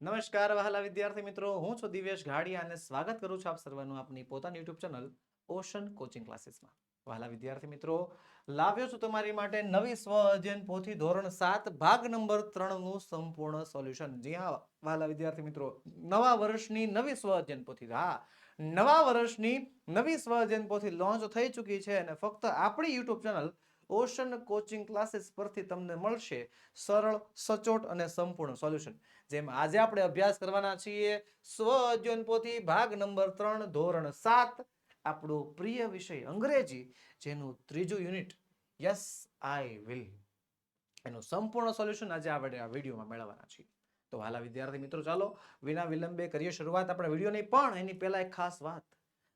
નમસ્કાર વહાલા વિદ્યાર્થી મિત્રો, હું છું દિવ્યેશ ઘાડિયા અને સ્વાગત કરું છું આપ સર્વનું આપની પોતાની યુટ્યુબ ચેનલ ઓશન કોચિંગ ક્લાસીસમાં. વહાલા વિદ્યાર્થી મિત્રો, લાવ્યો છું તમારી માટે નવી સ્વ અધ્યયન પોથી ધોરણ 7 ભાગ નંબર 3 નું સંપૂર્ણ સોલ્યુશન. જી હા વહાલા વિદ્યાર્થી મિત્રો, નવા વર્ષની નવી સ્વ અધ્યયન પોથી, હા નવા વર્ષની નવી સ્વ અધ્યયન પોથી લોન્ચ થઈ ચૂકી છે અને ફક્ત આપણી YouTube channel ocean coaching classes પરથી તમને મળશે સરળ, સચોટ અને સંપૂર્ણ સોલ્યુશન. જેમ આજે આપણે અભ્યાસ કરવાના છીએ સ્વ અધ્યયન પોથી ભાગ નંબર 3 ધોરણ 7, આપણો પ્રિય વિષય અંગ્રેજી, જેનું ત્રીજું યુનિટ યસ આઈ વિલ, એનું સંપૂર્ણ સોલ્યુશન આજે આપણે આ વિડીયોમાં મેળવવાના છીએ. તો હાલા વિદ્યાર્થી મિત્રો, ચાલો વિના વિલંબે કરીએ શરૂઆત આપણા વિડીયોની. પણ એની પહેલા એક ખાસ વાત,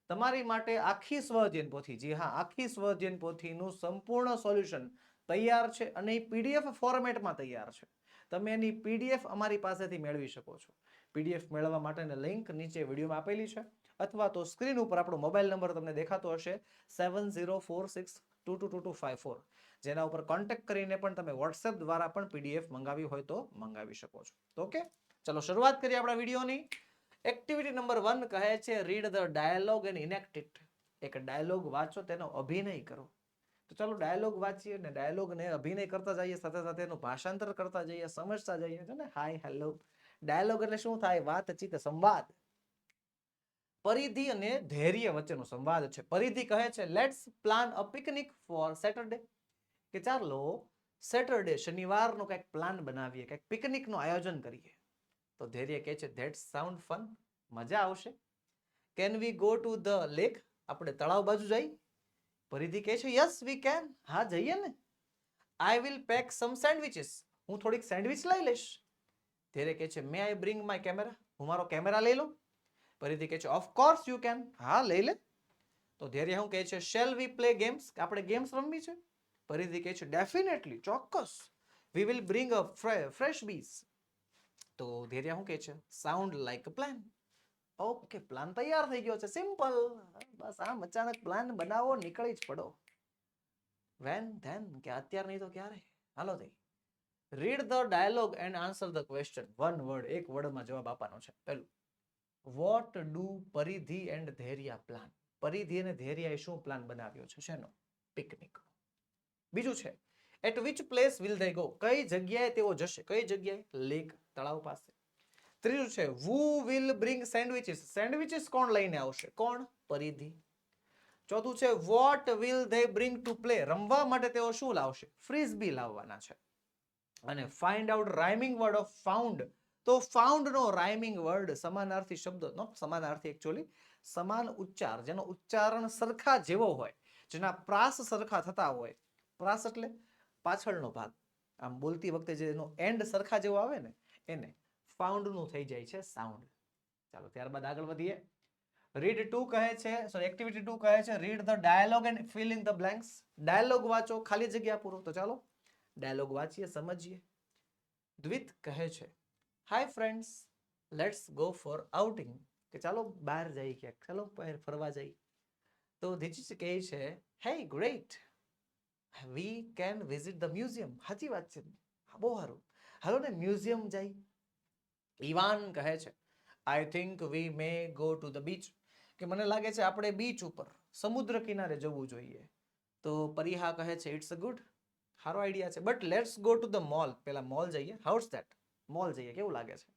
તમારી માટે આખી સ્વ અધ્યયન પોથી, જી હા આખી સ્વ અધ્યયન પોથીનું સંપૂર્ણ સોલ્યુશન તૈયાર છે અને એ પીડીએફ ફોર્મેટમાં તૈયાર છે. તમે એની પીડીએફ અમારી પાસેથી મેળવી શકો છો. પીડીએફ મેળવવા માટેની લિંક નીચે વિડીયોમાં આપેલી છે, અથવા તો સ્ક્રીન ઉપર આપણો મોબાઈલ નંબર તમને દેખાતો હશે 7046222254, જેના ઉપર કોન્ટેક્ટ કરીને પણ તમે વોટ્સએપ દ્વારા પણ પીડીએફ મંગાવી હોય તો મંગાવી શકો છો. ઓકે, ચલો શરૂઆત કરીએ આપણા વિડીયોની. એક્ટિવિટી નંબર 1 કહે છે read the dialogue and enact it. એક ડાયલોગ વાંચો, તેનો અભિનય કરો. તો ચાલો ડાયલોગ વાંચીએ ને ડાયલોગને અભિનય કરતા જઈએ, સાથે સાથે એનું ભાષાંતર કરતા જઈએ, સમજતા જઈએ. છે ને, હાય હેલો. ડાયલોગ એટલે શું થાય? વાતચીત, સંવાદ. પરિધિ અને ધૈર્ય વચ્ચેનો સંવાદ છે. પરિધિ કહે છે let's plan a picnic for Saturday, કે ચાલો સેટરડે શનિવારનો કંઈક પ્લાન બનાવીએ, કંઈક પિકનિકનું આયોજન કરીએ. તો ધૈર્ય કહે છે ધેટ સાઉન્ડ ફન, મજા આવશે. Can we go to the lake, આપણે તળાવ બાજુ જઈ. પરિધિ કહે છે યસ વી કેન, હા જઈએ ને. I will pack some sandwiches, હું થોડીક સેન્ડવિચ લઈ લઈશ. ધૈર્ય કહે છે may I bring my camera, હું મારો કેમેરા લઈ લઉં. પરિધિ કહે છે ઓફ કોર્સ યુ કેન, હા લઈ લે. તો ધૈર્ય શું કહે છે શેલ વી પ્લે ગેમ્સ, આપણે ગેમ્સ રમવી છે. પરિધિ કહે છે ડેફિનેટલી, ચોક્કસ. We will bring a fresh bees. તો ધૈર્ય શું કહે છે sound like a plan. Okay, plan તૈયાર થઈ ગયો છે, સિમ્પલ. બસ આમ અચાનક પ્લાન બનાવો, નીકળી જ પડો. વેન ધેન, કે અત્યાર નહીં તો ક્યારે. હાલો તઈ. Read the dialogue and answer the question. One word, એક વર્ડમાં જવાબ આપવાનો છે. પહેલું, વોટ ડુ પરિધિ એન્ડ ધૈર્ય પ્લાન. પરિધિ અને ધૈર્યએ શું પ્લાન બનાવ્યો છે? શેનો? પિકનિક. બીજું છે at which place will they go, કઈ જગ્યાએ તેઓ જશે? કઈ જગ્યાએ? લેક, તળાવ પાસે. ત્રીજું છે who will bring sandwiches, sandwiches કોણ લઈને આવશે? કોણ? પરિધિ. ચોથું છે what will they bring to play, રમવા માટે તેઓ શું લાવશે? ફ્રીઝબી લાવવાના છે. અને find out rhyming word of found. તો ફાઉન્ડ નો રાઇમિંગ વર્ડ, સમાનાર્થી શબ્દ, નો સમાનાર્થી એકચ્યુઅલી સમાન ઉચ્ચાર, જેનો ઉચ્ચારણ સરખા જેવો હોય, જેના પ્રાસ સરખા થતા હોય. પ્રાસ એટલે પાછળનો ભાગ, આમ બોલતી વખતે જેનો એન્ડ સરખા જેવો આવે ને, એને ફાઉન્ડ નું થઈ જાય છે સાઉન્ડ. ચાલો ત્યારબાદ આગળ વધીએ. રીડ 2 કહે છે, સોરી એક્ટિવિટી 2 કહે છે read the dialogue and fill in the blanks. Dialogue વાંચો, ખાલી જગ્યા પૂરો. તો ચાલો ડાયલોગ વાંચીએ, સમજીએ. દ્વિત કહે છે hi friends, let's go for outing, કે ચાલો બહાર જઈએ ક્યાંક, ચાલો બહાર ફરવા જઈએ. તો ધીચી કહે છે હે great, we can visit the museum. સાચી વાત છે, બહુ સારું, હાલો ને મ્યુઝિયમ જાય. ઇવાન કહે છે I think we may go to the beach, કે મને લાગે છે આપણે બીચ ઉપર, સમુદ્ર કિનારે જવું જોઈએ. તો પરિહા કહે છે ઇટ્સ અ ગુડ, સારો આઈડિયા છે, but let's go to the mall, પેલા મોલ જઈએ. હાઉસ ધેટ, મોલ જઈએ, કેવું લાગે છે?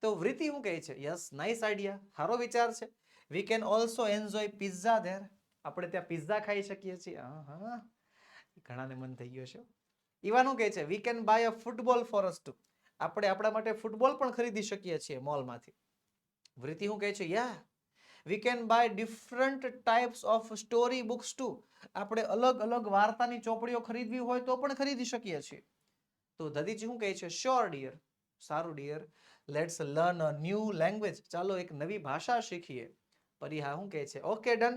તો વૃત્તિ શું કહે છે યસ નાઇસ આઈડિયા, સારો વિચાર છે. We can also enjoy pizza there, આપણે ત્યાં પિઝા ખાઈ શકીએ છીએ. હા, ઘણાને મન થઈ ગયો છે. ઇવાન શું કહે છે વી can by a football for us to, આપણે આપણા માટે ફૂટબોલ પણ ખરીદી શકીએ છીએ મોલમાંથી. વૃત્તિ શું કહે છે yeah we can buy different types of story books too, આપણે અલગ અલગ વાર્તાની ચોપડીઓ ખરીદવી હોય તો પણ ખરીદી શકીએ છીએ. તો દધીજી શું કહે છે શ્યોર ડિયર, સારું dear. Let's learn a new language, ચાલો એક નવી ભાષા શીખીએ. પરિહા શું કહે છે okay done,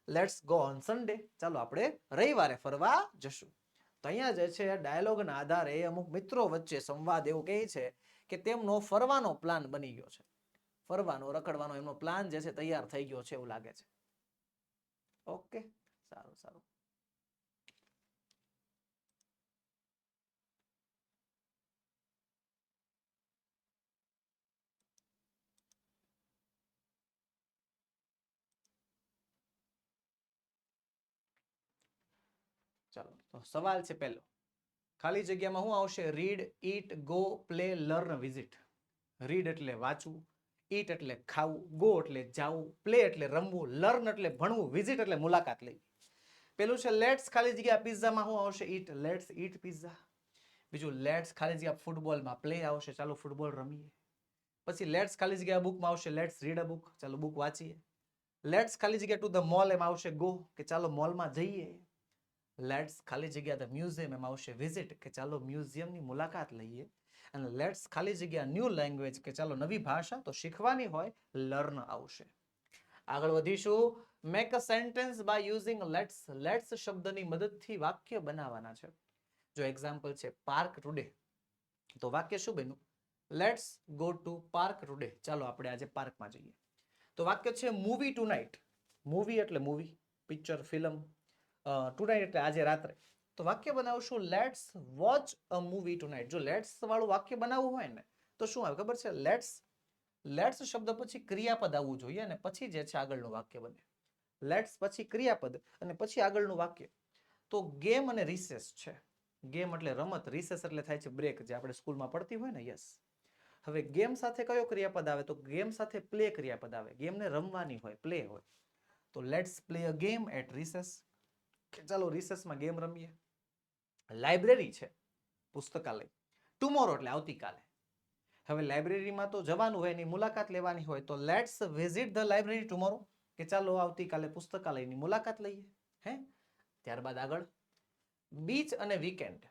let's go on Sunday, ચાલો આપણે રવિવારે ફરવા જશું. તો અહીંયા જે છે ડાયલોગના આધારે અમુક મિત્રો વચ્ચે સંવાદ એવું કહે છે કે તેમનો ફરવાનો પ્લાન બની ગયો છે. ફરવાનો, રખડવાનો એમનો પ્લાન જે છે તૈયાર થઈ ગયો છે એવું લાગે છે. ઓકે, સારું સારું. ચાલો તો સવાલ છે પહેલો, ખાલી જગ્યામાં શું આવશે? Read, eat, go, play, learn, visit. Read એટલે વાંચવું, ઈટ એટલે ખાવું, ગો એટલે જાવું, પ્લે એટલે રમવું, લર્ન એટલે ભણવું, વિઝિટ એટલે મુલાકાત લેવી. પેલું છે લેટ્સ ખાલી જગ્યા પિઝામાં શું આવશે? ઈટ, લેટ્સ ઈટ પિઝા. બીજું લેટ્સ ખાલી જગ્યા ફૂટબોલમાં પ્લે આવશે, ચાલો ફૂટબોલ રમીએ. પછી લેટ્સ ખાલી જગ્યા બુકમાં આવશે લેટ્સ રીડ અ બુક, ચાલો બુક વાંચીએ. લેટ્સ ખાલી જગ્યા ટુ ધ મોલ એમાં આવશે ગો, કે ચાલો મોલમાં જઈએ. લેટ્સ ખાલી જગ્યા ધ મ્યુઝિયમ એમાં આવશે વિઝિટ, કે ચાલો મ્યુઝિયમની મુલાકાત લઈએ. અને લેટ્સ ખાલી જગ્યા ન્યૂ લેંગ્વેજ, કે ચાલો નવી ભાષા તો શીખવાની હોય, લર્ન આવશે. આગળ વધીશું. Make a sentence by using let's. Let's શબ્દની મદદથી વાક્ય બનાવવાના છે. જો એક્ઝામ્પલ છે પાર્ક ટુડે, તો વાક્ય શું બન્યું? Let's go to park today, ચાલો આપણે આજે પાર્કમાં જઈએ. તો વાક્ય છે મૂવી ટુ નાઇટ. મૂવી એટલે movie, picture, film. Tonight એટલે આજે રાત્રે. તો વાક્ય બનાવશું let's watch a movie tonight. જો લેટ્સ વાળું વાક્ય બનાવવું હોય ને તો શું આવે ખબર છે? લેટ્સ, લેટ્સ શબ્દ પછી ક્રિયાપદ આવવું જોઈએ અને પછી જે છે આગળનું વાક્ય બને. લેટ્સ પછી ક્રિયાપદ અને પછી આગળનું વાક્ય. તો ગેમ અને રિસેસ છે. ગેમ એટલે રમત, રિસેસ એટલે થાય છે બ્રેક, જે આપણે સ્કૂલમાં પડતી હોય ને. યસ. હવે ગેમ સાથે કયો ક્રિયાપદ આવે? તો ગેમ સાથે પ્લે ક્રિયાપદ આવે. ગેમને રમવાની હોય, પ્લે હોય. તો let's play a game at recess, કે ચાલો રિસેસમાં ગેમ રમીએ. લાઇબ્રેરી છે, પુસ્તકાલય. ટુમોરો એટલે આવતીકાલે. હવે લાઇબ્રેરીમાં તો જવાનું હોય, એની મુલાકાત લેવાની હોય, તો let's visit the library tomorrow, કે ચાલો આવતીકાલે પુસ્તકાલયની મુલાકાત લઈએ. હે, ત્યારબાદ આગળ બીચ અને વીકેન્ડ.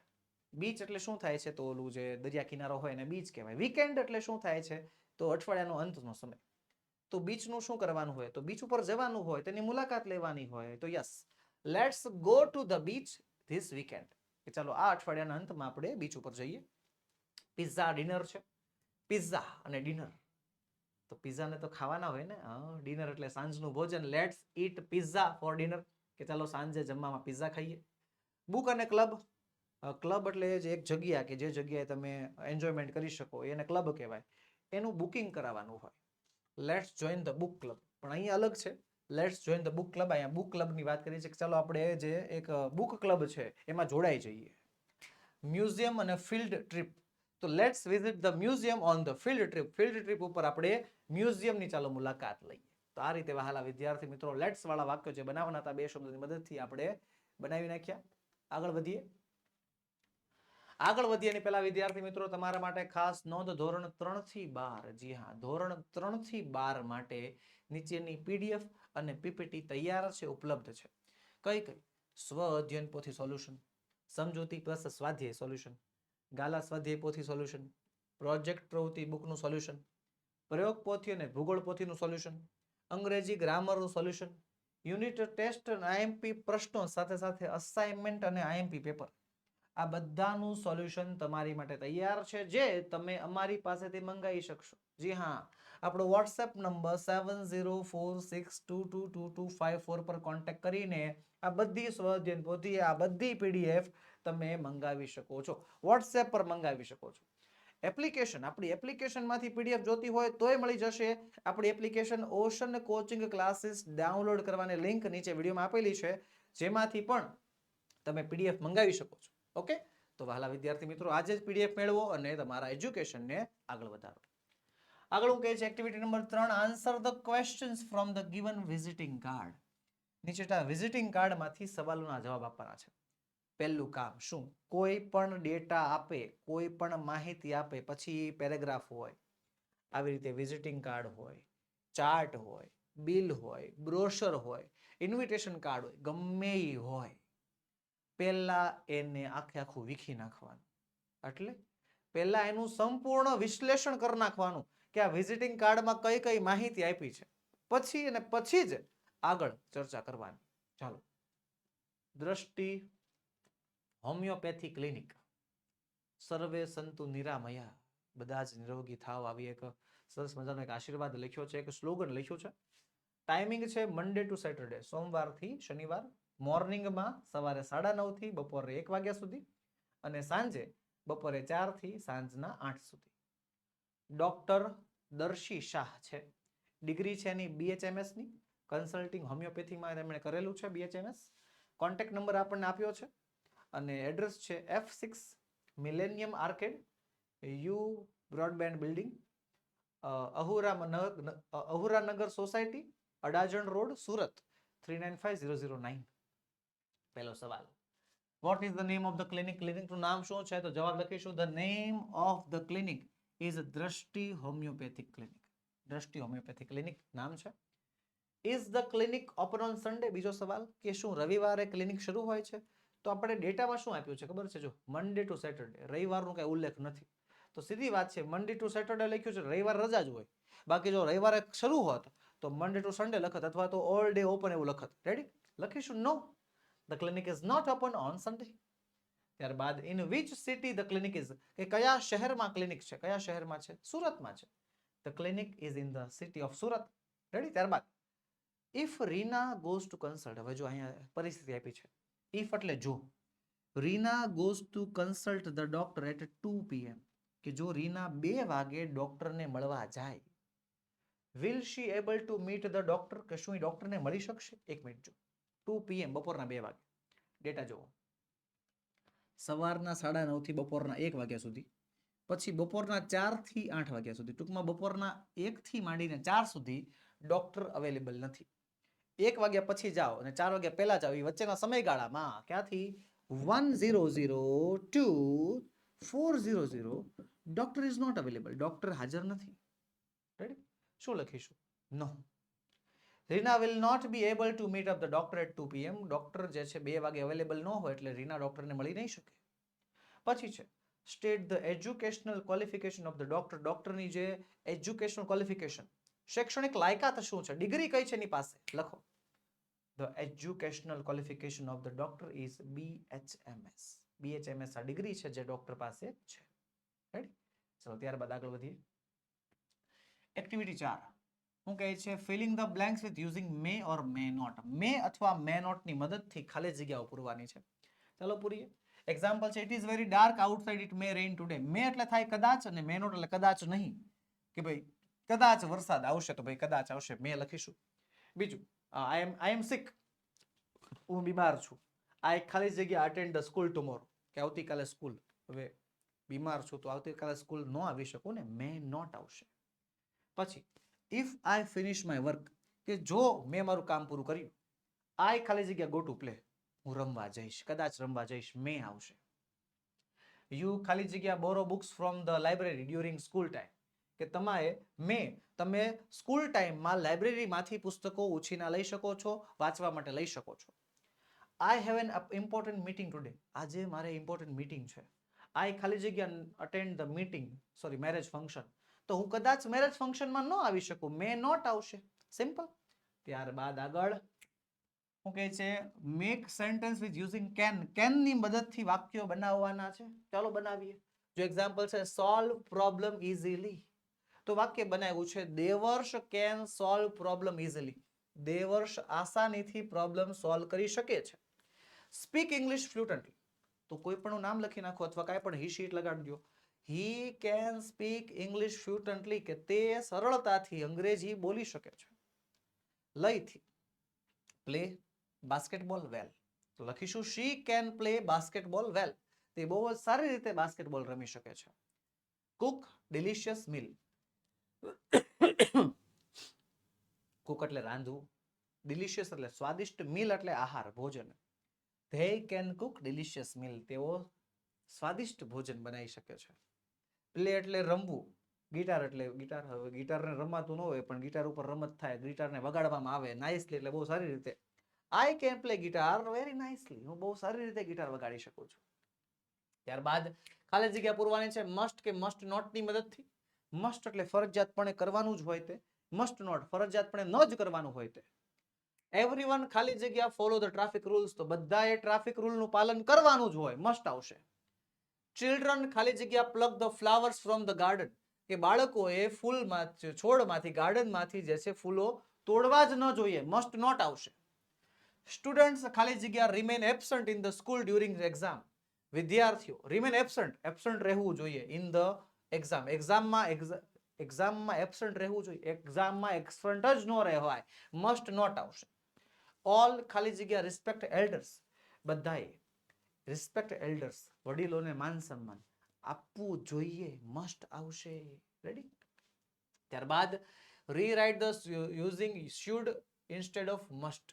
બીચ એટલે શું થાય છે? તો ઓલું જે દરિયા કિનારો હોય એને બીચ કહેવાય. વીકેન્ડ એટલે શું થાય છે? તો અઠવાડિયાનો અંતનો સમય. તો બીચનું શું કરવાનું હોય? તો બીચ ઉપર જવાનું હોય, તેની મુલાકાત લેવાની હોય. તો yes, let's go to the beach this weekend, કે ચાલો આ અઠવાડિયાના અંતમાં આપણે બીચ ઉપર જઈએ. પિઝા ડિનર છે. પિઝા અને ડિનર, તો પિઝાને તો ખાવાના હોય ને. ડિનર એટલે સાંજનું ભોજન. Let's eat pizza for dinner, કે ચાલો સાંજે જમવામાં પિઝા ખાઈએ. બુક અને ક્લબ. ક્લબ એટલે જે એક જગ્યા કે જે જગ્યાએ તમે એન્જોયમેન્ટ કરી શકો એને ક્લબ કહેવાય. એનું બુકિંગ કરાવવાનું હોય. Let's join the book club. પણ અહીંયા અલગ છે. Let's join the book club, અહીંયા બુક ક્લબની વાત કરી છે કે ચાલો આપણે જે એક બુક ક્લબ છે એમાં જોડાઈ જઈએ. મ્યુઝિયમ અને ફિલ્ડ ટ્રીપ. તો let's visit the museum on the field trip. Field trip ઉપર આપણે મ્યુઝિયમની ચાલો મુલાકાત લઈએ. તો આ રીતે વહાલા વિદ્યાર્થી મિત્રો લેટ્સ વાળા વાક્યો જે બનાવવાના હતા બે શબ્દોની મદદથી આપણે બનાવી નાખ્યા. આગળ વધીએ. આગળ વધીએ પહેલા વિદ્યાર્થી મિત્રો તમારા માટે ખાસ નોંધ, ધોરણ 3 થી 12. જી હા, ધોરણ 3 થી 12 માટે નીચેની પીડીએફ અને પીપીટી તૈયાર છે, ઉપલબ્ધ છે. કઈ કઈ? સ્વ અધ્યયન પોથી સોલ્યુશન, સમજૂતી પ્લસ સ્વાધ્યાય સોલ્યુશન, ગાલા સ્વાધ્યાય પોથી સોલ્યુશન, પ્રોજેક્ટ પ્રવૃત્તિ બુકનું સોલ્યુશન, પ્રયોગ પોથી અને ભૂગોળ પોથીનું સોલ્યુશન, અંગ્રેજી ગ્રામરનું સોલ્યુશન, યુનિટ ટેસ્ટ અને આઈએમપી પ્રશ્નો સાથે સાથે અસાઇનમેન્ટ અને આઈએમપી પેપર. આ બધાનું સોલ્યુશન તમારી માટે તૈયાર છે, જે તમે અમારી પાસેથી મંગાવી શકશો. જી હા, આપણો વોટ્સએપ નંબર 7046222254 પર કોન્ટેક્ટ કરીને આ બધી સ્વઅધ્યયન પોથી, આ બધી પીડીએફ તમે મંગાવી શકો છો. વોટ્સએપ પર મંગાવી શકો છો. એપ્લિકેશન, આપણી એપ્લિકેશનમાંથી પીડીએફ જોતી હોય તોય મળી જશે. આપણી application ocean coaching classes download કરવાની લિંક નીચે વિડીયોમાં આપેલી છે, જેમાંથી પણ તમે પીડીએફ મંગાવી શકો છો. ઓકે, તો વહાલા વિદ્યાર્થી મિત્રો આજે જ પીડીએફ મેળવો અને તમારા એજ્યુકેશનને આગળ વધારો. આગળ હું કહે છે activity number 3, answer the questions from the given visiting card. નીચેના વિઝિટિંગ કાર્ડમાંથી સવાલોના જવાબ આપવાના છે. પહેલું કામ શું? કોઈ પણ ડેટા આપે, કોઈ પણ માહિતી આપે, પછી પેરેગ્રાફ હોય, આવી રીતે વિઝિટિંગ કાર્ડ હોય, ચાર્ટ હોય, બિલ હોય, બ્રોશર હોય, ઇન્વિટેશન કાર્ડ હોય, ગમે એ હોય, પહેલા એને આખે આખું વીખી નાખવાનું. એટલે પહેલા એનું સંપૂર્ણ વિશ્લેષણ કરી નાખવાનું કે આ વિઝિટિંગ કાર્ડમાં કઈ કઈ માહિતી આપી છે. પછી જ આગળ ચર્ચા કરવાની. ચાલો. દ્રષ્ટિ હોમિયોપેથી ક્લિનિક. સર્વે સંતુ નિરામયા, બધા જ નિરોગી થાવ, આવી એક સરસ મજાનો એક આશીર્વાદ લખ્યો છે, એક સ્લોગન લખ્યું છે. ટાઈમિંગ છે મંડે ટુ સેટરડે, સોમવારથી શનિવાર, મોર્નિંગમાં સવારે 9:30 થી બપોરે 1 વાગ્યા સુધી અને સાંજે બપોરે 4 થી સાંજના 8 સુધી. ડોક્ટર દર્શી શાહ છે. ડિગ્રી છે એની BHMS ની, કન્સલ્ટિંગ હોમિયોપેથીમાં તેમણે કરેલું છે BHMS. કોન્ટેક્ટ નંબર આપણને આપ્યો છે અને એડ્રેસ છે F6 millennium arcade, U broadband building, Ahuranagar society, Adajan road, Surat 395009. પહેલો સવાલ, what is the name of the clinic? ક્લિનિકનું નામ શું છે? તો જવાબ લખીશું the name of the clinic is Drishti homeopathic clinic. Drishti homeopathic clinic નામ છે. Is the clinic open on Sunday? બીજો સવાલ, કે શું રવિવારે ક્લિનિક શરૂ હોય છે? તો આપણે ડેટામાં શું આપ્યું છે ખબર છે? જો મંડે ટુ સેટરડે, રવિવારનો કઈ ઉલ્લેખ નથી. તો સીધી વાત છે, મંડે ટુ સેટરડે લખ્યું છે, રવિવાર રજા જ હોય. બાકી જો રવિવારે શરૂ હોત તો મંડે ટુ સન્ડે લખત, અથવા તો ઓલ ડે ઓપન એવું લખત. રેડી? લખીશું no, the clinic is not open on Sunday. ત્યારબાદ in which city the clinic is? કે કયા શહેરમાં ક્લિનિક છે? કયા શહેરમાં છે? સુરતમાં છે. The clinic is in the city of Surat. Ready? ત્યારબાદ if Reena goes to consult, હવે જો અહીંયા પરિસ્થિતિ આપી છે, ઇફ એટલે જો, Reena goes to consult the doctor at 2 PM, કે જો રીના 2 વાગે ડોક્ટરને મળવા જાય, will she able to meet the doctor, કે શું એ ડોક્ટરને મળી શકશે? 1 મિનિટ, જો 2 PM બપોરના 2 વાગે, ડેટા જુઓ, સવારના 9:30 થી બપોરના 1 વાગ્યા સુધી, પછી બપોરના 4 થી 8 વાગ્યા સુધી, ટૂંકમાં બપોરના 1 થી માંડીને 4 સુધી ડોક્ટર અવેલેબલ નથી. 1 વાગ્યા પછી જાઓ અને 4 વાગ્યા પહેલા જાઓ, એ વચ્ચેના સમયગાળામાં ક્યાંથી 100 to 400 doctor is not available, doctor હાજર નથી. રેડી? શું લખીશું? No, Reena will not be able to meet up the doctor at 2 PM. Doctor જે છે 2 વાગે અવેલેબલ ન હોય એટલે રીના ડોક્ટરને મળી નહીં શકે. પછી છે state the educational qualification of the doctor. ડોક્ટરની જે એજ્યુકેશનલ ક્વોલિફિકેશન, શૈક્ષણિક લાયકાત શું છે, ડિગ્રી કઈ છે એની પાસે, લખો. The educational qualification of the doctor is BHMS. BHMS આ ડિગ્રી છે જે ડોક્ટર પાસે છે. રાઈટ? ચલો ત્યારબાદ આગળ વધીએ. એક્ટિવિટી 4 શું કહે છે? Filling the blanks with using may or may not. May અથવા મે નોટ ની મદદથી ખાલી જગ્યાઓ પૂરવાની છે. ચાલો પૂરીએ. એક્ઝામ્પલ છે, it is very dark outside, it may rain today. May એટલે થાય કદાચ અને મે નોટ એટલે કદાચ નહીં, કે ભાઈ કદાચ વરસાદ આવશે, તો ભાઈ કદાચ આવશે, મે લખીશું. બીજું, આઈ એમ સિક, હું બીમાર છું. આઈ ખાલી જગ્યા અટેન્ડ ધ સ્કૂલ ટુમોરો, કે આવતીકાલે સ્કૂલ, હવે બીમાર છું તો આવતીકાલે સ્કૂલ ન આવી શકું ને, મે નોટ આવશે. પછી if I finish my work, કે જો મેં મારું કામ પૂરું કર્યું, આઈ ખાલી જગ્યા ગો ટુ પ્લે, હું રમવા જઈશ, કદાચ રમવા જઈશ, મે આવશે. યુ ખાલી જગ્યા borrow books from the library during school time, કે તમે સ્કૂલ ટાઈમમાં લાઇબ્રેરીમાંથી પુસ્તકો ઉછીના લઈ શકો છો, વાંચવા માટે લઈ શકો છો. આઈ have N important meeting today, આજે મારે ઇમ્પોર્ટન્ટ મીટિંગ છે. આઈ ખાલી જગ્યા attend the meeting, sorry marriage function, તો હું કદાચ મેરેજ ફંક્શનમાં ન આવી શકું, મે નોટ આવશે. સિમ્પલ. ત્યારબાદ આગળ શું કહે છે? Make sentence with using can. Can ની મદદથી વાક્યો બનાવવાના છે. ચાલો બનાવીએ. જો એક્ઝામ્પલ છે, સોલ્વ પ્રોબ્લેમ ઇઝીલી, તો વાક્ય બનાવ્યું છે, Devarsh can solve problem easily. Devarsh આસાનીથી પ્રોબ્લેમ સોલ્વ કરી શકે છે. સ્પીક ઇંગ્લિશ ફ્લુટન્ટલી, તો કોઈ પણ નામ લખી નાખો અથવા કાંઈ પણ હી શીટ લગાડી દો. હી કેન સ્પીક ઇંગ્લિશ ફ્લુટન્ટલી, કે તે સરળતાથી અંગ્રેજી બોલી શકે છે. લયથી, પ્લે બાસ્કેટબોલ વેલ, તો લખીશું શી કેન પ્લે બાસ્કેટબોલ વેલ, તે બહુ જ સારી રીતે બાસ્કેટબોલ રમી શકે છે. કુક ડિલિશિયસ મીલ, કુક એટલે રાંધવું, ડિલિશિયસ એટલે સ્વાદિષ્ટ, મીલ એટલે આહાર, ભોજન. They can cook delicious meal, તેઓ સ્વાદિષ્ટ ભોજન બનાવી શકે છે. પ્લે એટલે રમવું, ગિટાર એટલે ગિટાર, હવે ગિટારને રમાતું ન હોય પણ ગિટાર ઉપર રમત થાય, ગિટારને વગાડવામાં આવે નાઇસલી એટલે બહુ સારી રીતે. I can play guitar very nicely, હું બહુ સારી રીતે ગિટાર વગાડી શકું છું. ત્યારબાદ ખાલી જગ્યા પૂરવાની છે મસ્ટ કે મસ્ટ નોટ ની મદદથી. મસ્ટ એટલે ફરજિયાતપણે કરવાનું જ હોય તે, મસ્ટ નોટ ફરજિયાતપણે ન જ કરવાનું હોય તે. એવરીવન ખાલી જગ્યા ફોલો ધ ટ્રાફિક રૂલ્સ, તો બધાએ ટ્રાફિક રૂલનું પાલન કરવાનું જ હોય, મસ્ટ આવશે. ચિલ્ડ્રન ખાલી જગ્યા pluck the flowers from the garden, કે બાળકોએ છોડમાંથી, ગાર્ડનમાંથી જે છે ફૂલો તોડવા જ ન જોઈએ, મસ્ટ નોટ આવશે. સ્ટુડન્ટ્સ ખાલી જગ્યા remain absent in the school during exam, વિદ્યાર્થીઓ રિમેન એબ્સન્ટ રહેવું જોઈએ ઇન ધ એક્ઝામ, એક્ઝામમાં એબ્સન્ટ રહેવું જોઈએ, એક્ઝામમાં એબ્સન્ટ જ ન રહેવાય, મસ્ટ નોટ આવશે. ઓલ ખાલી જગ્યા રિસ્પેક્ટ એલ્ડર્સ, બધાએ રિસ્પેક્ટ એલ્ડર્સ, વડીલોને માન સન્માન આપવું જોઈએ, મસ્ટ આવશે. રેડી? ત્યારબાદ rewrite the using should instead of must.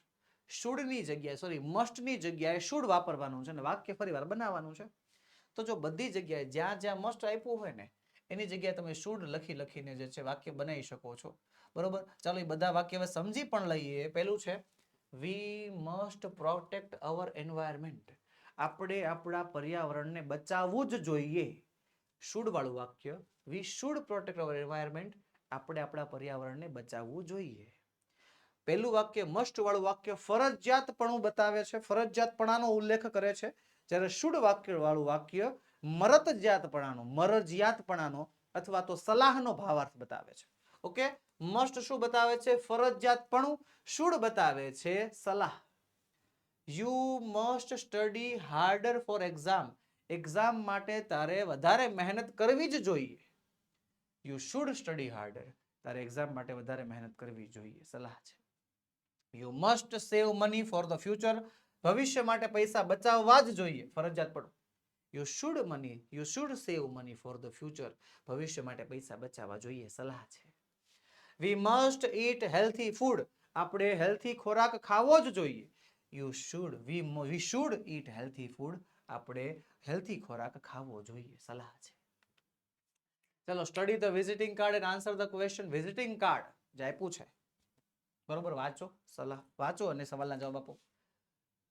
શુડની જગ્યાએ મસ્ટની જગ્યાએ શુડ વાપરવાનું છે અને વાક્ય ફરીવાર બનાવવાનું છે. તો જો બધી જગ્યાએ જ્યાં જ્યાં મસ્ટ આપ્યું હોય ને એની જગ્યાએ તમે શુડ લખીને જે છે વાક્ય બનાવી શકો છો. બરોબર? ચાલો એ બધા વાક્ય હવે સમજી પણ લઈએ. પહેલું છે we must protect our environment. આપણે આપણા પર્યાવરણને બચાવવું જ જોઈએ. શુડ વાળું વાક્ય, we should protect our environment. આપણે આપણા પર્યાવરણને બચાવવું જોઈએ. પહેલું વાક્ય મસ્ટ વાળું વાક્ય ફરજિયાતપણું બતાવે છે, ફરજિયાતપણાનો ઉલ્લેખ કરે છે. જ્યારે શુડ વાક્ય વાળું વાક્ય મરજિયાતપણાનો અથવા તો સલાહનો ભાવાર્થ બતાવે છે. ઓકે? મસ્ટ શું બતાવે છે? ફરજિયાતપણું. શુડ બતાવે છે સલાહ. You must study harder for exam. Exam માટે તારે વધારે મહેનત કરવી જ જોઈએ. You should study harder. તારે એક્ઝામ માટે વધારે મહેનત કરવી જોઈએ, સલાહ છે. You must save money for the future. ભવિષ્ય માટે પૈસા બચાવવા જ જોઈએ, ફરજિયાતપણું. You should save money for the future. ભવિષ્ય માટે પૈસા બચાવવા જોઈએ, સલાહ છે. We must eat healthy food. આપણે હેલ્થી ખોરાક ખાવો જ જોઈએ. વી શુડ ઈટ હેલ્થી ફૂડ. આપણે હેલ્થી ખોરાક ખાવો જોઈએ, સલાહ છે. ચલો, study the visiting card and answer the question. Visiting card જે આપ્યું છે, બરોબર, વાંચો, સલાહ વાંચો અને સવાલના જવાબ આપો.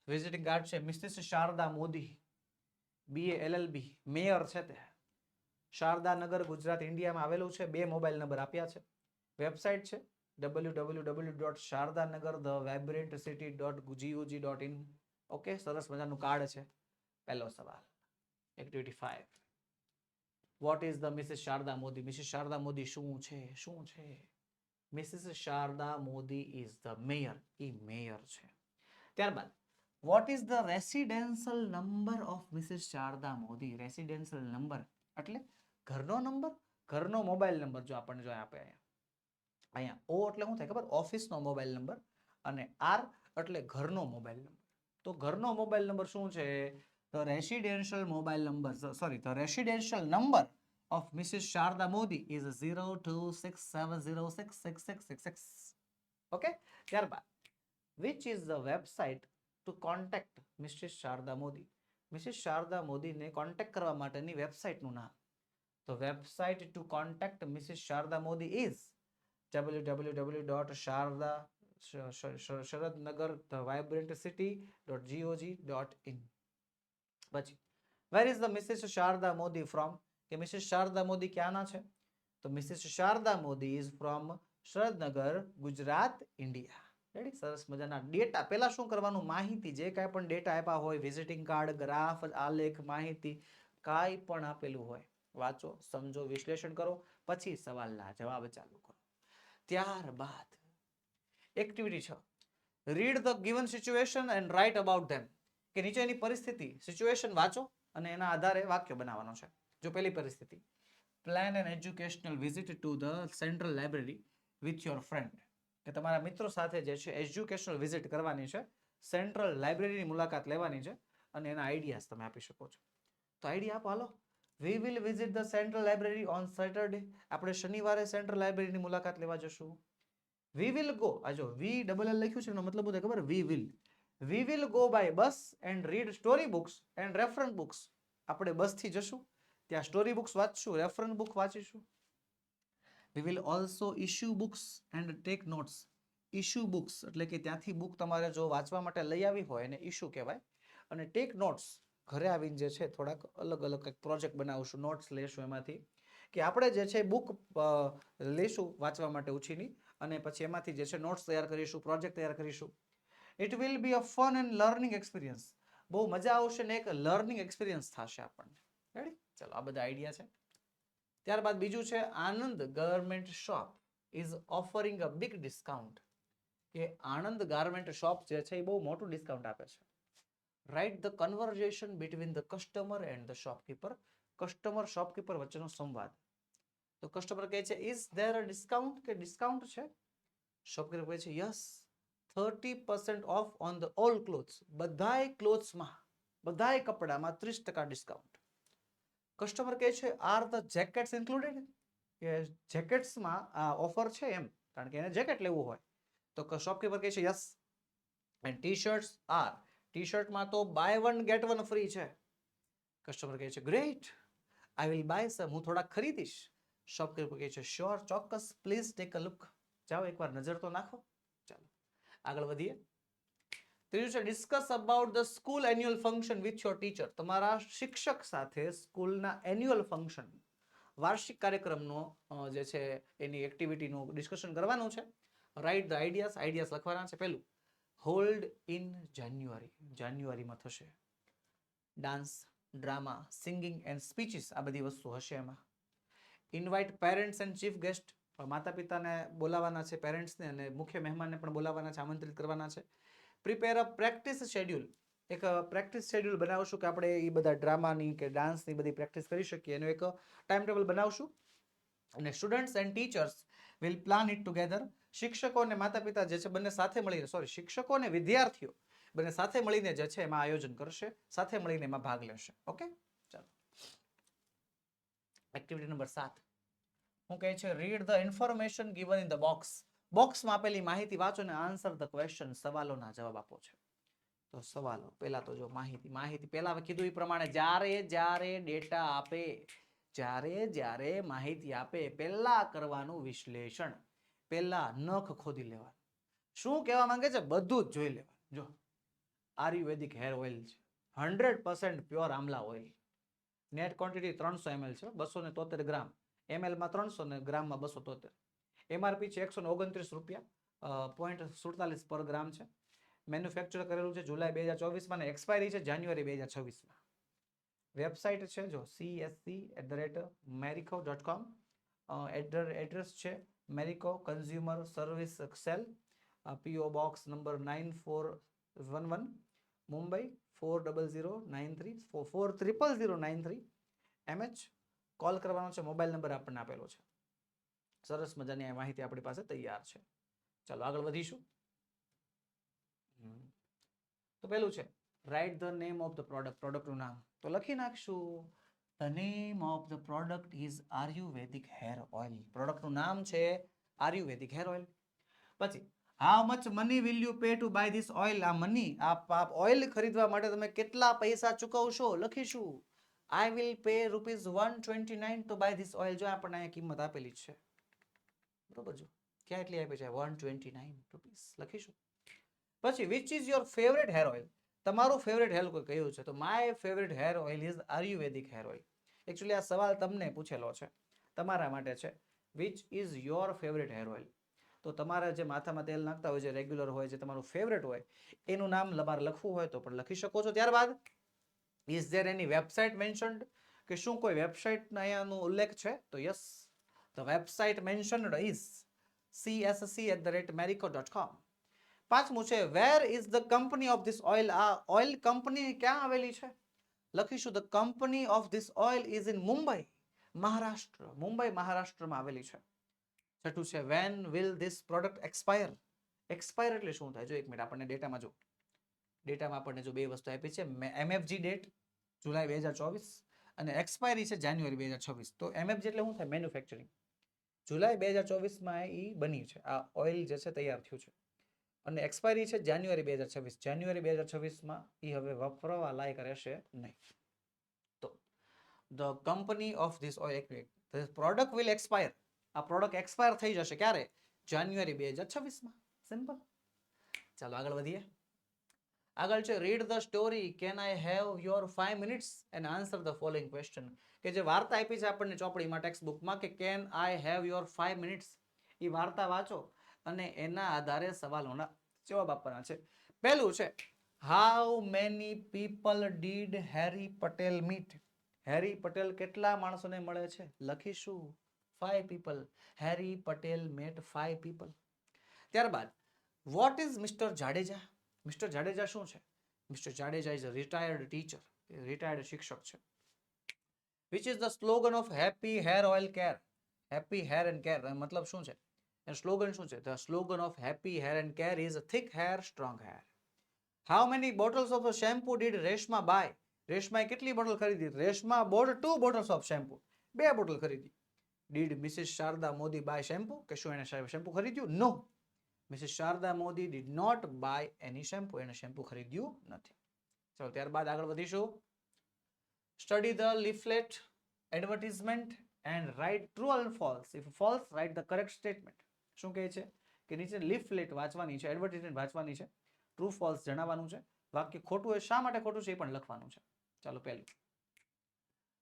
વિઝિટિંગ કાર્ડ છે Mrs Sharda Modi, BA LLB, mayor છે તે. શારદાનગર, ગુજરાત, ઇન્ડિયામાં આવેલું છે. 2 મોબાઈલ નંબર આપ્યા છે. વેબસાઇટ છે www.shardaanagar.thevibrantcity.gov.in. ઓકે, સરસ મજાનું કાર્ડ છે. પહેલો સવાલ, activity 5. What is the Mrs Sharda Modi? Mrs Sharda Modi શું છે? શું છે? Mrs Sharda Modi is the mayor. એ મેયર છે. ત્યારબાદ what is the residential number of Mrs Sharda Modi? Residential number એટલે ઘરનો નંબર, ઘરનો મોબાઈલ નંબર. જો આપણને જો આપે અહીંયા O એટલે શું થાય ખબર? ઓફિસનો મોબાઈલ નંબર, અને R એટલે ઘરનો મોબાઈલ નંબર. તો ઘરનો મોબાઈલ નંબર શું છે? The residential mobile number, the residential number of Mrs. Sharda Modi is 0267066666. Okay? ત્યારબાદ which is the website to contact Mrs. Sharda Modi? Mrs. Sharda મોદીને contact કરવા માટેની વેબસાઇટનું નામ. તો website to contact Mrs. Sharda Modi is www.sharadnagarthevibrantcity.gov.in. પછી where is the Mrs. Sharda Modi from? કે mrs Sharda Modi ક્યાંના છે? તો mrs Sharda Modi is from Sharadnagar, Gujarat, India. Ready? સરસ મજાના ડેટા. પહેલા શું કરવાનું? માહિતી, જે કાંઈ પણ ડેટા આપ્યા હોય, વિઝિટિંગ કાર્ડ, ગ્રાફ, આલેખ, માહિતી, કાંઈ પણ આપેલું હોય, વાંચો, સમજો, વિશ્લેષણ કરો, પછી સવાલના જવાબ ચાલુ કરો. ત્યારબાદ activity 6. Read the given situation and write about ધેમ. કે નીચેની પરિસ્થિતિ, સિચ્યુએશન વાંચો અને એના આધારે વાક્ય બનાવવાનો છે. જો પહેલી પરિસ્થિતિ, plan an educational visit to the central library with your friend. કે તમારા મિત્રો સાથે જે છે એજ્યુકેશનલ વિઝિટ કરવાની છે, સેન્ટ્રલ લાઇબ્રેરીની મુલાકાત લેવાની છે, અને એના આઈડિયાઝ તમે આપી શકો છો. તો આઈડિયા આપો, હાલો. We will visit the central library on Saturday. આપણે શનિવારે સેન્ટ્રલ લાઇબ્રેરીની મુલાકાત લેવા જશું. વી વિલ ગો, આ જો વી ડબલ એલ લખ્યું છે એનો મતલબ શું થાય ખબર? We will go by bus and read story books and reference books. આપણે બસથી જશું, ત્યાં સ્ટોરી બુક્સ વાંચશું, રેફરન્સ બુક વાંચીશું. We will also issue books and take notes. Issue books એટલે કે ત્યાંથી બુક તમારે જો વાંચવા માટે લઈ આવી હોય એને ઇશ્યુ કહેવાય. અને ટેક નોટ્સ, ઘરે આવીને જે છે થોડાક અલગ અલગ કંઈક પ્રોજેક્ટ બનાવશું, નોટ્સ લેશું એમાંથી, કે આપણે જે છે બુક લેશું વાંચવા માટે ઉછીની, અને પછી એમાંથી જે છે નોટ્સ તૈયાર કરીશું, પ્રોજેક્ટ તૈયાર કરીશું. It will be a fun and learning experience. બહુ મજા આવશે ને એક લર્નિંગ એક્સપિરિયન્સ થશે આપણને. રેડી? ચલો, આ બધા આઈડિયા છે. ત્યારબાદ બીજું છે Anand garment shop is offering a big discount. કે આનંદ ગાર્મેન્ટ શોપ જે છે એ બહુ મોટું ડિસ્કાઉન્ટ આપે છે. Write the conversation between the customer and the shopkeeper. Customer shopkeeper વચ્ચેનો સંવાદ. તો કસ્ટમર કહે છે ઇઝ ધેર અ ડિસ્કાઉન્ટ? કે ડિસ્કાઉન્ટ છે? શોપકીપર કહે છે yes, 30% of on the all clothes. બધાય ક્લોથ્સમાં બધાય કપડામાં 30% ડિસ્કાઉન્ટ. કસ્ટમર કહે છે આર ધ જેકેટ્સ ઇન્ક્લુડેડ, કે જેકેટ્સમાં આ ઓફર છે એમ, કારણ કે એને જેકેટ લેવું હોય. તો શોપકીપર કહે છે yes. And T shirts are, ટી શર્ટમાં તો buy one get one free છે. કસ્ટમર કહે છે great, I will buy some, હું થોડા ખરીદીશ. શોપકીપર કહે છે શ્યોર, ચોક્કસ, પ્લીઝ ટેક અ લુક, જાઓ એકવાર નજર તો નાખો. ચાલો આગળ વધીએ. ત્રીજું છે discuss about the school annual function with your teacher. તમારા શિક્ષક સાથે સ્કૂલના એન્યુઅલ ફંક્શન, વાર્ષિક કાર્યક્રમનો જે છે એની એક્ટિવિટીનું ડિસ્કશન કરવાનું છે. રાઇટ ધ આઈડિયાઝ, આઈડિયાઝ લખવાના છે. પહેલું, હોલ્ડ ઇન જાન્યુઆરી, જાન્યુઆરીમાં થશે. Dance, drama, singing and speeches, આ બધી વસ્તુ હશે એમાં. Invite parents and chief guest, માતા પિતાને બોલાવવાના છે, પેરેન્ટ્સને, અને મુખ્ય મહેમાનને પણ બોલાવવાના છે, આમંત્રિત કરવાના છે. પ્રિપેર અ પ્રેક્ટિસ શેડ્યુલ, એક પ્રેક્ટિસ શેડ્યુલ બનાવશું કે આપણે એ બધા ડ્રામાની કે ડાન્સની બધી પ્રેક્ટિસ કરી શકીએ, એનું એક ટાઈમ ટેબલ બનાવશું. અને students and teachers will plan it together. શિક્ષકો અને માતા પિતા જે છે બંને સાથે મળીને, શિક્ષકો અને વિદ્યાર્થીઓ બંને સાથે મળીને જે છે એમાં આયોજન કરશે, સાથે મળીને એમાં ભાગ લેશે. ઓકે, ચાલો. એક્ટિવિટી નંબર 7 હું કહે છે read the information given in the box. બોક્સમાં આપેલી માહિતી વાંચો અને આન્સર ધ ક્વેશ્ચન, સવાલોના જવાબ આપો છે. તો સવાલો પહેલા તો જો માહિતી પહેલા કીધું એ પ્રમાણે જ્યારે ડેટા આપે, જ્યારે માહિતી આપે, પહેલા કરવાનું વિશ્લેષણ, પહેલા નખ ખોદી લેવાનું. શું કહેવા માંગે છે બધું જ જોઈ લેવાનું. જો આયુર્વેદિક હેર ઓઇલ છે, 100% pure amla oil, net quantity 300 ml છે, 273 ગ્રામ, ml માં 300 ને ગ્રામમાં 273. MRP છે 129 રૂપિયા, 0.47 પર ગ્રામ છે. મેન્યુફેક્ચર કરેલું છે જુલાઈ 2024માં અને એક્સપાયરી છે જાન્યુઆરી 2026માં. વેબસાઇટ છે જો csc@marico.com, એડ્રેસ છે Marico consumer service cell, PO box number 9411 Mumbai 40093 40093 MH. Call કરવાનો છે, મોબાઈલ નંબર આપણને આપેલો છે. સરસ મજાની આ માહિતી આપણી પાસે તૈયાર છે. ચાલો આગળ વધીશું. તો પેલું છે write the name of the product, પ્રોડક્ટનું નામ તો લખી નાખશું. The name of the product is ayurvedic hair oil. પ્રોડક્ટનું નામ છે આયુર્વેદિક હેર ઓઇલ. પછી how much money will you pay to buy this oil. આ મની, આ ઓઇલ ખરીદવા માટે તમે કેટલા પૈસા ચૂકવશો લખીશું. I will pay ₹129 to buy this oil. જો આપણને અહીંયા કિંમત આપેલી છે બરોબર, જો ક્યાં એટલી આપી છે 129 રૂપીસ લખીશું. પછી which is your favourite hair oil. તમારું ફેવરેટ હેર ઓઇલ કયું છે? તો my favourite hair oil is ayurvedic hair oil. Actually આ સવાલ તમને પૂછેલો છે, તમારા માટે છે. Which is your favourite hair oil. તો તમારા જે માથામાં તેલ નાખતા હોય, જે રેગ્યુલર હોય, જે તમારું ફેવરેટ હોય, એનું નામ તમારે લખવું હોય તો પણ લખી શકો છો. ત્યારબાદ is there any website mentioned, કે શું કોઈ વેબસાઇટ અહીંયાનો ઉલ્લેખ છે? તો yes, the website mentioned is csc@marico.com. પાંચમું છે where is the company of this oil. આ ઓઇલ કંપની ક્યાં આવેલી છે? લખીશું the company of this oil is in Mumbai, Maharashtra. Mumbai મહારાષ્ટ્રમાં આવેલી છે. છઠ્ઠું છે when will this product expire. Expire એટલે શું થાય? જો એક મિનિટ, આપણને ડેટામાં જો, ડેટામાં આપણને જો બે વસ્તુ આપી છે, MFG ડેટ જુલાઈ 2024 અને એક્સપાયરી છે જાન્યુઆરી 2026. તો MFG એટલે શું થાય? મેન્યુફેક્ચરિંગ. જુલાઈ 2024માં એ બની છે, આ ઓઇલ જે છે તૈયાર થયું છે, અને એક્સપાયરી છે જાન્યુઆરી 2026. જાન્યુઆરી 2026માં એ હવે વપરાવા લાયક રહેશે નહીં. તો the company of this oil, the product will expire. આ પ્રોડક્ટ એક્સપાયર થઈ જશે ક્યારે? જાન્યુઆરી 2026માં. સિમ્પલ. ચાલો આગળ વધીએ. આગળ છે read the story. Can I have your 5 minutes and answer the following question. કે જે વાર્તા આપી છે આપણને ચોપડીમાં, ટેક્સ્ટ બુકમાં, કે can I have your 5 minutes, એ વાર્તા વાંચો અને એના આધારે સવાલોના જવાબ આપવાના છે. પહેલું છે how many people did Harry Patel meet. Harry Patel કેટલા માણસોને મળે છે? લખીશું 5 people. Harry Patel met 5 people. ત્યારબાદ what is mister Jadeja. Mister Jadeja શું છે? Mister Jadeja is a retired teacher, retired શિક્ષક છે. Which is the slogan of happy hair oil care. Happy hair and care મતલબ શું છે? એનું સ્લોગન શું છે? The slogan of happy hair and care is thick hair strong hair. How many bottles of shampoo did Reshma buy? રેશમાએ કેટલી bottle ખરીદી? Reshma bought 2 bottles of shampoo. 2 bottle ખરીદી. Did mrs Sharda Modi buy shampoo? કે શું એને શેમ્પુ ખરીદ્યું? No. Mrs Sharda Modi did not buy any shampoo. એને shampoo ખરીદ્યું નથી. ચલો ત્યારબાદ આગળ વધીશું. Study the leaflet advertisement and write true અને false. If false write the correct statement. શું કહે છે કે નીચે લીફલેટ વાંચવાની છે, એડવર્ટીઝમેન્ટ વાંચવાની છે, ટ્રુ ફોલ્સ જણાવવાનું છે, વાક્ય ખોટું હોય શા માટે ખોટું છે એ પણ લખવાનું છે. ચાલો પહેલું,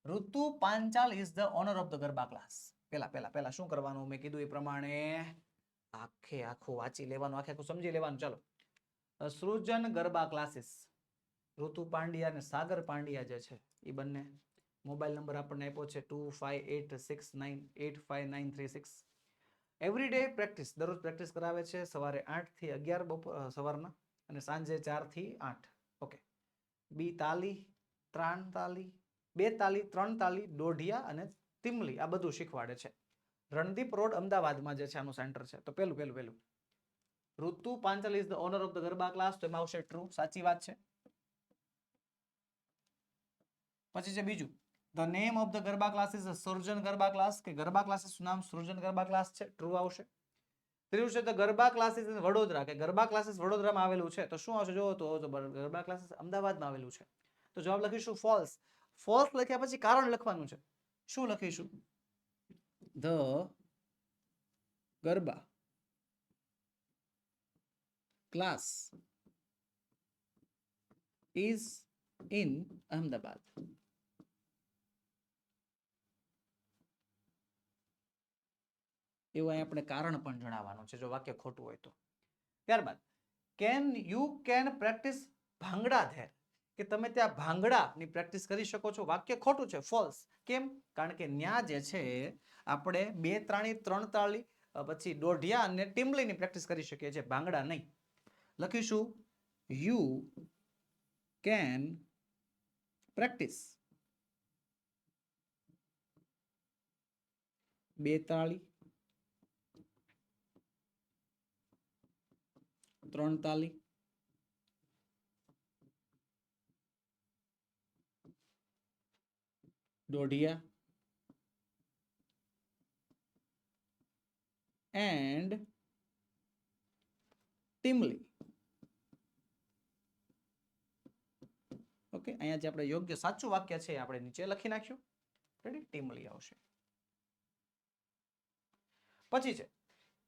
ઋતુ Panchal is the owner of the garba class. પહેલા શું કરવાનું? મેં કીધું એ પ્રમાણે આખું વાંચી લેવાનું, આખું સમજી લેવાનું. ચાલો, સૃજન ગરબા ક્લાસીસ. ઋતુ પાંડ્યા અને સાગર પાંડ્યા જે છે એ બંને. મોબાઈલ નંબર આપણને આપ્યો છે 2586985936. એવરીડે પ્રેક્ટિસ, દરરોજ પ્રેક્ટિસ કરાવે છે સવારે 8 થી 11 સવારના અને સાંજે 4 થી 8. ઓકે. બી તાલી, 3 તાલી, 2 તાલી, 3 તાલી, દોઢિયા અને તિમલી આ બધું શીખવાડે છે. રણદીપ રોડ અમદાવાદમાં જે છે આનું સેન્ટર છે. તો પેલું ઋતુ Panchal is the owner of the garba class, તો એમાં આવશે ટ્રુ, સાચી વાત છે. પછી છે બીજું, the name of the garba class is Srujan garba class, કે ગરબા ક્લાસીસ નામ સૃજન ગરબા ક્લાસ છે, ટ્રુ આવશે. ત્રીજું છે the garba classes in Vadodara, કે ગરબા ક્લાસીસ વડોદરામાં આવેલું છે, તો શું આવશે? જો તો ગરબા ક્લાસીસ અમદાવાદમાં આવેલું છે, તો જવાબ લખીશું ફોલ્સ. ફોલ્સ લખ્યા પછી કારણ લખવાનું છે. શું લખીશું? The garba class is in Ahmedabad. એવું આપણે કારણ પણ જણાવવાનું છે જો વાક્ય ખોટું હોય તો. ત્યારબાદ you can practice bhangra there, કે તમે ત્યાં ભાંગડાની પ્રેક્ટિસ કરી શકો છો. વાક્ય ખોટું છે, ફોલ્સ. કેમ? કારણ કે ન્યા જે છે આપણે 2 ત્રાણી, 3 તાળી, પછી દોઢિયા અને ટીમલીની પ્રેક્ટિસ કરી શકીએ છીએ, ભાંગડા નહીં. લખીશું યુ કેન પ્રેક્ટિસ 2 તાળી, 3 તાળી, દોઢિયા એન્ડ ટીમલી. ઓકે, અહીંયા જે આપણે યોગ્ય સાચું વાક્ય છે આપણે નીચે લખી નાખ્યું. રેડી? ટીમલી આવશે. પછી છે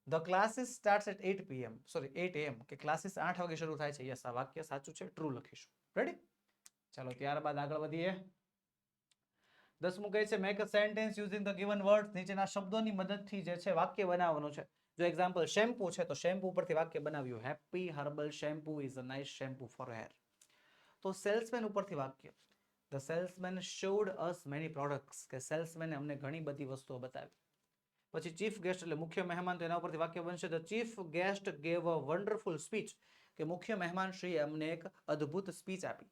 the classes starts at 8 PM, sorry 8 AM, કે ક્લાસીસ 8 વાગે શરૂ થાય છે. યસ, આ વાક્ય સાચું છે, ટ્રુ લખીશું. રેડી? ચાલો ત્યારબાદ આગળ વધીએ. 10મું કહે છે make a sentence using the given words. નીચેના શબ્દોની મદદથી જે છે વાક્ય બનાવવાનું છે. જો એક્ઝામ્પલ શેમ્પુ છે તો શેમ્પુ ઉપરથી વાક્ય બનાવ્યું, happy herbal shampoo is a nice shampoo for hair. તો સેલ્સમેન ઉપરથી વાક્ય, the salesman showed us many products, કે સેલ્સમેને અમને ઘણી બધી વસ્તુઓ બતાવી. પછી ચીફ ગેસ્ટ એટલે મુખ્ય મહેમાન, તો એના ઉપરથી વાક્ય બનશે the chief guest gave a wonderful speech, કે મુખ્ય મહેમાન શ્રીએ અમને એક અદ્ભુત સ્પીચ આપી.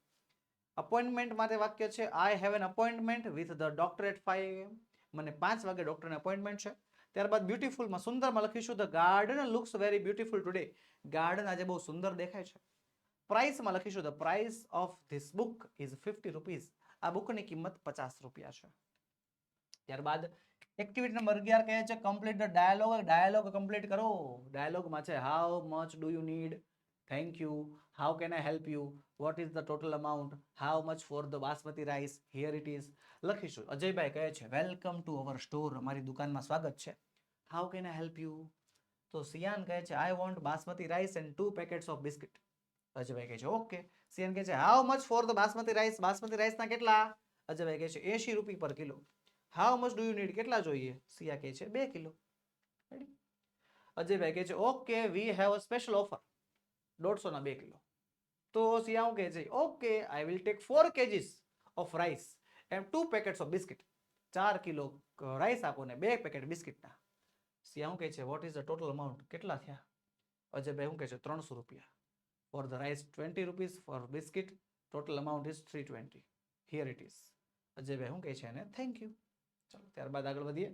અપોઇન્ટમેન્ટ માટે વાક્ય છે I have an appointment with the doctor at 5 AM, મને 5 વાગે ડોક્ટરને અપોઇન્ટમેન્ટ છે. ત્યારબાદ બ્યુટીફુલમાં સુંદરમાં લખીશું the garden looks very beautiful today, garden આજે બહુ સુંદર દેખાય છે. પ્રાઇસમાં લખીશું the price of this book is 50 rupees, આ બુકની કિંમત 50 રૂપિયા છે. ત્યારબાદ એક્ટિવિટી નંબર 11 કહે છે complete the dialogue, dialogue complete કરો. ડાયલોગમાં છે how much do you need, thank you, how can I help you, what is the total amount, how much for the basmati rice, here it is. લખીશું અજયભાઈ કહે છે welcome to our store, અમારી દુકાનમાં સ્વાગત છે. How can I help you? તો સિયાન કહે છે I want basmati rice and 2 packets of biscuit. અજયભાઈ કહે છે ઓકે. સિયાન કહે છે how much for the basmati rice, basmati રાઈસના કેટલા? અજયભાઈ કહે છે 80 રૂપિયા per kilo. How much do you need, કેટલા જોઈએ? સિયા કહે છે 2 કિલો. અજયભાઈ કહે છે okay we have a special offer, 150 ના 2 કિલો. તો સિયા કહે છે okay I will take 4 kgs of rice and 2 packets of biscuit. 4 kilo rice આપો ને 2 પેકેટ બિસ્કિટના. સિયા કહે છે what is the total amount, કેટલા થયા? અજયભાઈ કહે છે 300 રૂપિયા. For the rice 20 rupees, for biscuit total amount is 320, here it is. અજયભાઈ કહે છે એને થેન્ક યુ. ચાલો ત્યારબાદ આગળ વધીએ.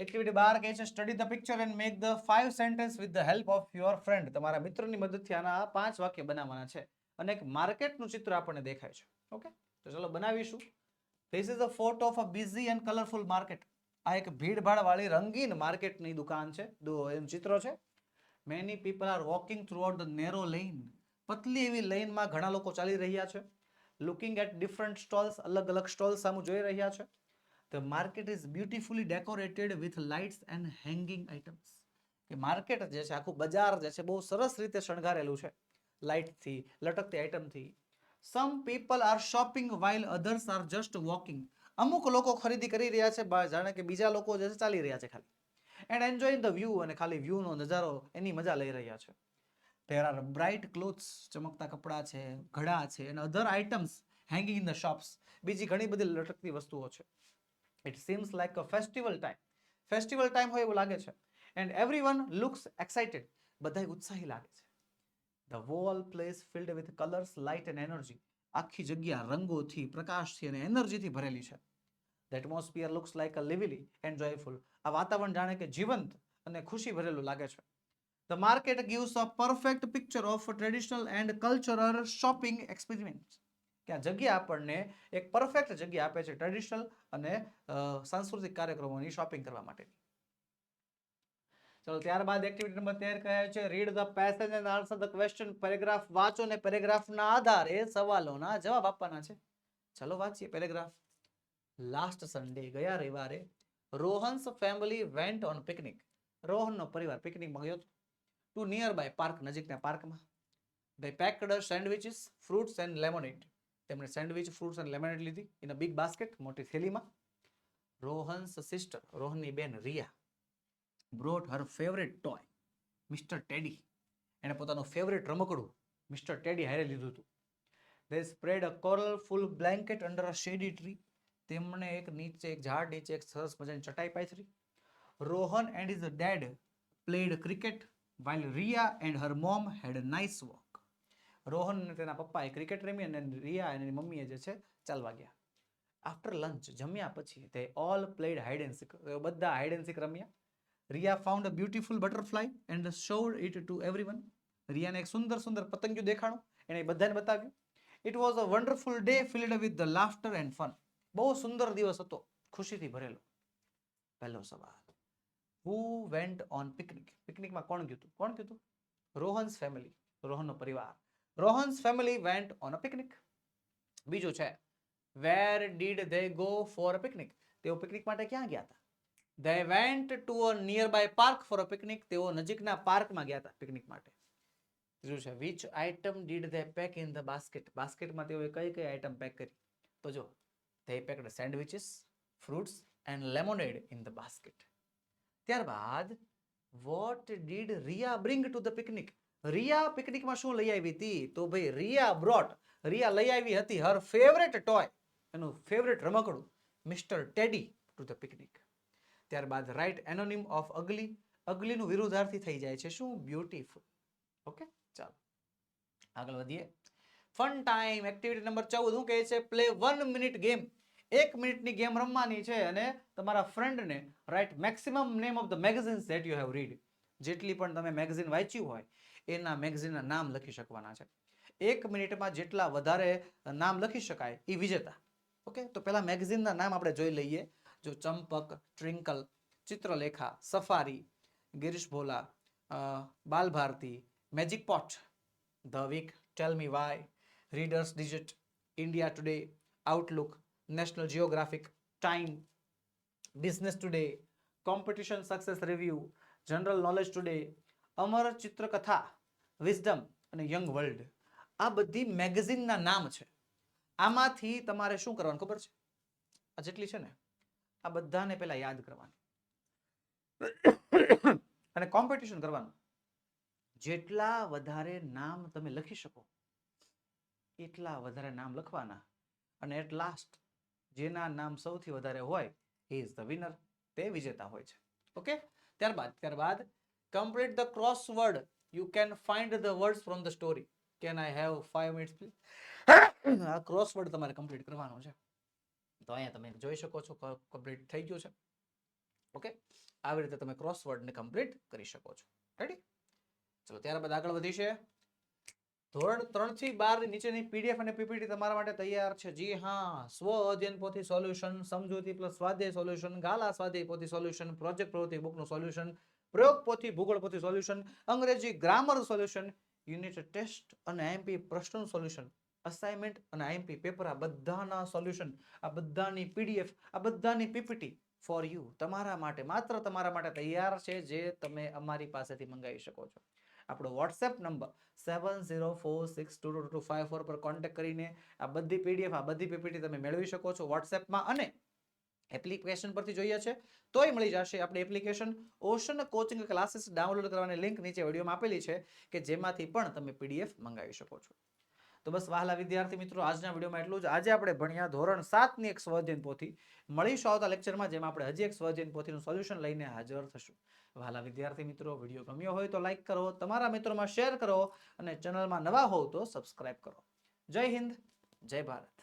એક્ટિવિટી 12 કહે છે study the picture and make the 5 sentence with the help of your friend. તમારા મિત્રની મદદથી આના 5 વાક્ય બનાવવાના છે અને એક માર્કેટનું ચિત્ર આપણને દેખાય છે. ઓકે, તો ચલો બનાવીશું. This is a photo of a busy and colourful market. આ એક ભીડભાડ વાળી રંગીન માર્કેટની દુકાન છે, એનું ચિત્ર છે. Many people are walking throughout the narrow lane. પતલી એવી લેનમાં ઘણા લોકો ચાલી રહ્યા છે. Looking at different stalls. અલગ અલગ સ્ટોલ સામે જોઈ રહ્યા છે. The market is beautifully decorated with lights and hanging items. કે માર્કેટ જે છે આખું બજાર જે છે બહુ સરસ રીતે શણગારેલું છે લાઇટથી, લટકતી આઇટમથી. Some people are shopping while others are just walking. અમુક લોકો ખરીદી કરી રહ્યા છે, જાણે કે બીજા લોકો જે છે ચાલી રહ્યા છે ખાલી. And enjoying the view, અને ખાલી વ્યૂ નો નજારો એની મજા લઈ રહ્યા છે. There are bright clothes, ચમકતા કપડા છે, ઘડા છે, and other items hanging in the shops. બીજી ઘણી બધી લટકતી વસ્તુઓ છે. It seems like a festival time. Festival time હોય એવું લાગે છે. And everyone looks excited. બધાય ઉત્સાહી લાગે છે. The whole place filled with colors, light and energy. આખી જગ્યા રંગોથી, પ્રકાશથી અને એનર્જીથી ભરેલી છે. The atmosphere looks like a lively and joyful. આ વાતાવરણ જાણે કે જીવંત અને ખુશી ભરેલું લાગે છે. The market gives a perfect picture of traditional and cultural shopping experience. કે આ જગ્યા આપણને એક પરફેક્ટ જગ્યા આપે છે ટ્રેડિશનલ અને સાંસ્કૃતિક કાર્યક્રમોની શોપિંગ કરવા માટે. ચલો ત્યારબાદ એક્ટિવિટી નંબર 13 કહે છે read the passage and answer the question. Paragraph વાંચો અને પેરેગ્રાફના આધારે સવાલોના જવાબ આપવાના છે. ચલો વાંચીએ પેરેગ્રાફ. લાસ્ટ સન્ડે, ગયા રવિવારે, Rohan's family went on picnic. રોહનનો પરિવાર પિકનિકમાં ગયો હતો. ટુ નિયર બાય પાર્ક, નજીકના પાર્કમાં. They packed sandwiches, fruits and lemonade. તેમણે સેન્ડવિચ, ફ્રૂટ્સ અને લેમનેડ લીધી ઇન અ બિગ બાસ્કેટ, મોટી થેલીમાં. રોહન્સ સિસ્ટર, રોહનની બેન રિયા, બ્રોટ હર ફેવરેટ ટોય, મિસ્ટર ટેડી. એણે પોતાનું ફેવરેટ રમકડું મિસ્ટર ટેડી હારે લીધું હતું. They spread a colorful blanket under a shady tree. તેમણે એક ઝાડ નીચે એક સરસ મજાની ચટાઈ પાથરી. Rohan and his dad played cricket while Ria and her mom had a nice walk. Rohan અને તેના પપ્પાએ ક્રિકેટ રમી અને રિયા અને મમ્મીએ જે છે ચાલવા ગયા. આફ્ટર લંચ, જમ્યા પછી, they all played hide and seek. તેઓ બધા હાઇડ એન્ડ સીક રમ્યા. Riya found a beautiful butterfly and showed it to everyone. રિયાને એક સુંદર સુંદર પતંગિયું દેખાણું, એણે બધાને બતાવ્યું. It was a wonderful day filled with the laughter and fun. બહુ સુંદર દિવસ હતો, ખુશીથી ભરેલો. પહેલો સવાલ, who went on picnic? પિકનિકમાં કોણ ગયું હતું? કોણ ગયું હતું? રોહન્સ ફેમિલી, રોહનનો પરિવાર. Rohan's family went on a picnic. બીજું છે, where did they go for a picnic? તેઓ પિકનિક માટે ક્યાં ગયા હતા? They went to a nearby park for a picnic. તેઓ નજીકના પાર્કમાં ગયા હતા પિકનિક માટે. ત્રીજું છે, which item did they pack in the basket? બાસ્કેટમાં તેઓએ કઈ કઈ આઈટમ પેક કરી? તો જો, they packed sandwiches, fruits and lemonade in the basket. ત્યારબાદ, what did Ria bring to the picnic? Riya પિકનિકમાં શું લઈ આવી હતી? તો ભાઈ રિયા લઈ આવી હતી હર ફેવરેટ ટોય, એનું ફેવરેટ રમકડું mister teddy to the picnic. ત્યારબાદ રાઇટ એનોનિમ ઓફ અગલી. અગલીનું વિરુદ્ધાર્થી થઈ જાય છે શું? બ્યુટીફુલ. ઓકે, ચાલો આગળ વધીએ. ફન ટાઈમ, એક્ટિવિટી નંબર 14 શું કહે છે? Play 1 minute game. 1 મિનિટની ગેમ રમવાની છે અને તમારા ફ્રેન્ડને write maximum name of the magazines that you have read. જેટલી પણ તમે મેગઝિન વાંચ્યું હોય એના મેગઝિનના નામ લખી શકવાના છે. 1 મિનિટમાં જેટલા વધારે નામ લખી શકાય એ વિજેતા. ઓકે, તો પેલા મેગઝિનના નામ આપણે જોઈ લઈએ. જો Champak, twinkle, Chitralekha, safari, Girish Bhola, Bal Bharati, magic pot, the week, tell me why, readers digit, India today, outlook, national geographic, time, business today, competition success review, general knowledge today, Amar Chitrakatha, wisdom અને યંગ વર્લ્ડ. આ બધી મેગઝિનના નામ છે. આમાંથી તમારે શું કરવાનું ખબર છે? આ જેટલી છે ને આ બધાને પહેલા યાદ કરવાની અને કોમ્પિટિશન કરવાનું. જેટલા વધારે નામ તમે લખી શકો એટલા વધારે નામ લખવાના અને એટ લાસ્ટ જેના નામ સૌથી વધારે હોય he is the winner. તે વિજેતા હોય છે. ઓકે, ત્યારબાદ complete the crossword. You can find the words from the story. Can I have 5 minutes please? આ ક્રોસવર્ડ તમારે કમ્પ્લીટ કરવાનો છે. તો અહીંયા તમે જોઈ શકો છો કમ્પ્લીટ થઈ ગયું છે. ઓકે, આવી રીતે તમે ક્રોસવર્ડને કમ્પ્લીટ કરી શકો છો. રેડી? ચલો ત્યારબાદ આગળ વધી છે. ધોરણ 3 થી 12 નીચેની પીડીએફ અને પીપીટી તમારા માટે તૈયાર છે. જી હા, સ્વ અધ્યયન પોથી સોલ્યુશન, સમજૂતી પ્લસ સ્વાધ્યાય સોલ્યુશન, ગાલા સ્વાધ્યાય પોથી સોલ્યુશન, પ્રોજેક્ટ પ્રવૃત્તિ બુકનું સોલ્યુશન, પ્રયોગ પોથી ભૂગોળ પોથી સોલ્યુશન, અંગ્રેજી ગ્રામર સોલ્યુશન, યુનિટ ટેસ્ટ અને આઈએમપી પ્રશ્નનું સોલ્યુશન, અસાઇનમેન્ટ અને આઈએમપી પેપર, આ બધાના સોલ્યુશન, આ બધાની પીડીએફ, આ બધાની પીપીટી ફોર યુ, તમારા માટે, માત્ર તમારા માટે તૈયાર છે, જે તમે અમારી પાસેથી મંગાવી શકો છો. આપણો વોટ્સએપ નંબર 7046222254 પર કોન્ટેક્ટ કરીને આ બધી પીડીએફ, આ બધી પીપીટી તમે મેળવી શકો છો વોટ્સએપમાં. અને એપ્લિકેશન પરથી જોઈએ છે તોય મળી જશે. આપણી application ocean coaching classes download કરવાની લિંક નીચે વિડીયોમાં આપેલી છે, કે જેમાંથી પણ તમે પીડીએફ મંગાવી શકો છો. તો બસ વહાલા વિદ્યાર્થી મિત્રો, આજના વિડીયોમાં એટલું જ. આજે આપણે ભણ્યા ધોરણ 7 ની એક સ્વઅધ્યયન પોથી. મળીશું આવતા લેક્ચરમાં, જેમાં આપણે હજી એક સ્વઅધ્યયન પોથીનું સોલ્યુશન લઈને હાજર થશું. વહાલા વિદ્યાર્થી મિત્રો, વિડીયો ગમ્યો હોય તો લાઈક કરો, તમારા મિત્રોમાં શેર કરો, અને ચેનલમાં નવા હોવ તો સબસ્ક્રાઇબ કરો. જય હિન્દ, જય ભારત.